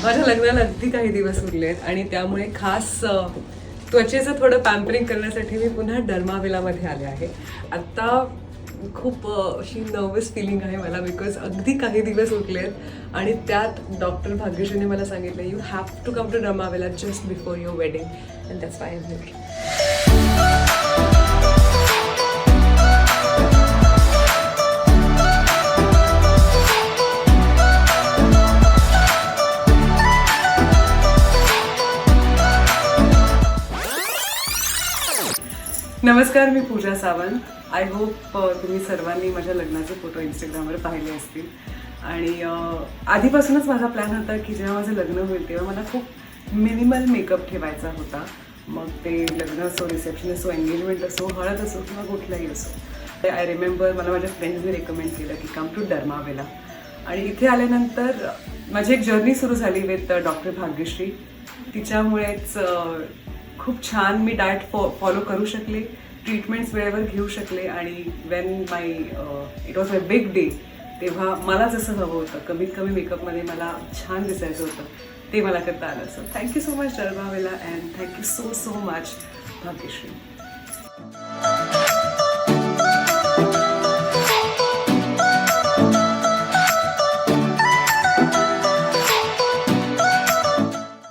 माझ्या लग्नाला अगदी काही दिवस उरले आहेत आणि त्यामुळे खास त्वचेचं थोडं पॅम्परिंग करण्यासाठी मी पुन्हा डर्माविलामध्ये आले आहे. आत्ता खूप अशी नर्वस फिलिंग आहे मला बिकॉज अगदी काही दिवस उरले आहेत आणि त्यात डॉक्टर भाग्यश्रीने मला सांगितलं you have to come to Dermavilla just before your wedding and that's why I am here. नमस्कार, मी पूजा सावंत. आय होप तुम्ही सर्वांनी माझ्या लग्नाचे फोटो इंस्टाग्रामवर पाहिले असतील आणि आधीपासूनच माझा प्लॅन होता की जेव्हा माझं लग्न होईल तेव्हा मला खूप मिनिमल मेकअप ठेवायचा होता. मग ते लग्न असो, रिसेप्शन असो, एंगेजमेंट असो, हळद असो किंवा कुठलाही असो. आय रिमेंबर मला माझ्या फ्रेंड्सने रेकमेंड केलं की कम टू डर्माविला आणि इथे आल्यानंतर माझी एक जर्नी सुरू झाली विथ डॉक्टर भाग्यश्री. तिच्यामुळेच खूप छान मी डाएट फॉलो करू शकले, ट्रीटमेंट्स वेळेवर घेऊ शकले आणि Wien my it was my big day तेव्हा मला जसं हवं होतं कमीत कमी मेकअपमध्ये मला छान दिसायचं होतं ते मला करता आलं. So thank you so much Dermavilla and thank you so much Bhagyashree.